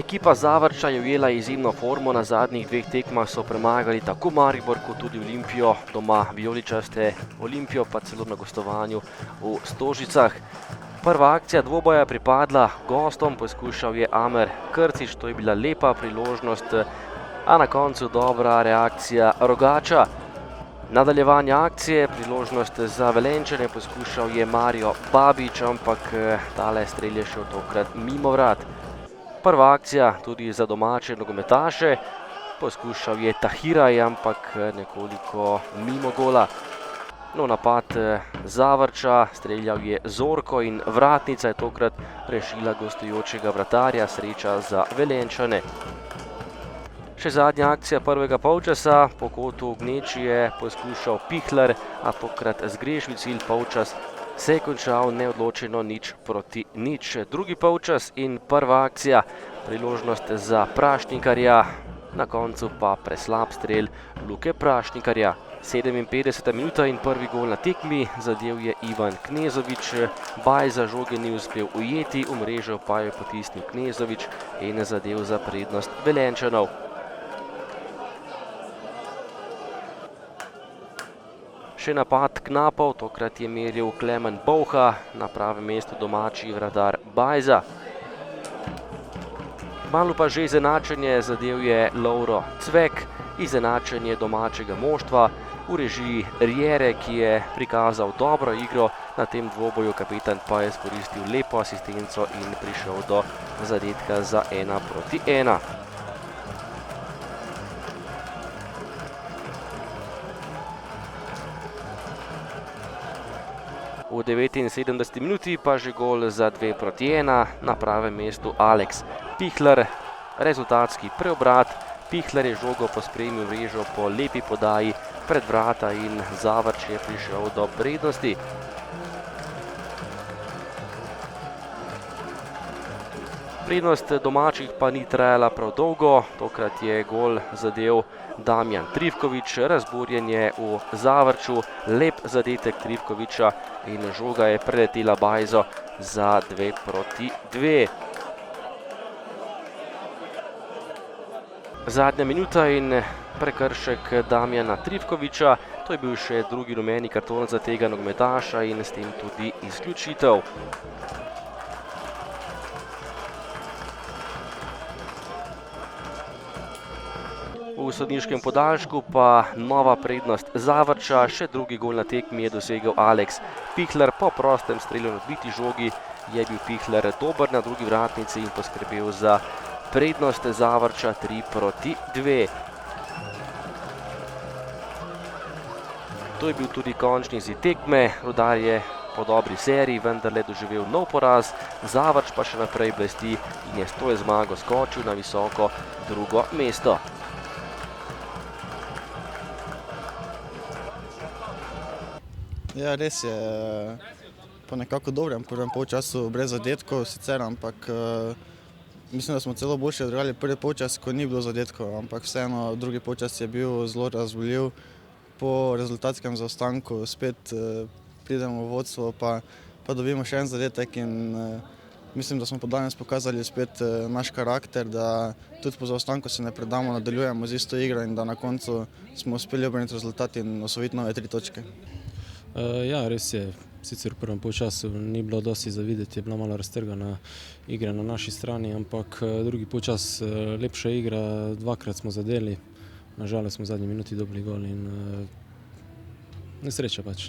Ekipa Zavrča je ujela izjemno formo, na zadnjih dveh tekmah so premagali tako Maribor kot tudi Olimpijo, doma vijoličaste, Olimpijo pa celo na gostovanju v Stožicah. Prva akcija dvoboja je pripadla gostom, poskušal je Amer Krcič, to je bila lepa priložnost, a na koncu dobra reakcija Rogača. Nadaljevanje akcije, priložnost za Velenjčane, poskušal je Mario Babič, ampak tale strel je šel tokrat mimo vrat. Prva akcija tudi za domače nogometaše, poskušal je Tahiraj, ampak nekoliko mimo gola. No, napad Zavrča, streljal je Zorko in vratnica je tokrat rešila gostujočega vratarja, sreča za Velenjčane. Še zadnja akcija prvega polčasa, po kotu Gneči je poskušal Pihler, a tokrat zgrešil cilj. Polčas se je končal neodločeno 0-0. Drugi polčas in prva akcija, priložnost za Prašnikarja, na koncu pa preslab strel Luke Prašnikarja. 57. minuta in prvi gol na tekmi, zadel je Ivan Knezovič, Bajza žoge ni uspel ujeti, v mrežo pa je potisnil Knezovič in zadel za prednost Velenjčanov. Še napad Knapov, tokrat je meril Klemen Bolha, na pravem mestu domači vratar Bajza. Kmalu pa že izenačenje, zadel je Lovro Cvek, izenačenje domačega moštva v režiji Riere, ki je prikazal dobro igro na tem dvoboju, kapetan pa je izkoristil lepo asistenco in prišel do zadetka za 1-1. V 79. minuti pa že gol za 2-1, na pravem mestu Alex Pihler. Rezultatski preobrat, Pihler je žogo pospremil mrežo po lepi podaji pred vrata in Zavrč je prišel do prednosti. Prednost domačih pa ni trajala prav dolgo, tokrat je gol zadel Damjan Trifkovič, razburjenje v Zavrču, lep zadetek Trifkoviča in žoga je preletela Bajzo za 2-2. Zadnja minuta in prekršek Damjana Trifkoviča, to je bil še drugi rumeni karton za tega nogometaša in s tem tudi izključitev. V sodniškem podaljšku pa nova prednost Zavrča, še drugi gol na tekmi je dosegel Alex Pihler. Po prostem strelu na odbiti žogi je bil Pihler dober na drugi vratnici in poskrbel za prednost Zavrča 3-2. To je bil tudi končni izid tekme, Rudar je po dobri seriji vendarle doživel nov poraz, Zavrč pa še naprej blesti in je s to zmago skočil na visoko drugo mesto. Ja, res je, po nekako dobrem prvem polčasu brez zadetkov sicer, ampak mislim, da smo celo boljše odigrali prvi polčas, ko ni bilo zadetkov, ampak vseeno drugi polčas je bil zelo razburljiv. Po rezultatskem zaostanku spet pridemo v vodstvo, pa dobimo še en zadetek in mislim, da smo danes pokazali spet naš karakter, da tudi po zaostanku se ne predamo, nadaljujemo z isto igro in da na koncu smo uspeli obrniti rezultat in osvojiti nove 3 točke. Ja, res je. Sicer v prvem polčasu ni bilo dosti za videti, je bila malo raztrgana igra na naši strani, ampak drugi polčas lepša igra, dvakrat smo zadeli, nažalost smo v zadnji minuti dobili gol in nesreča pač.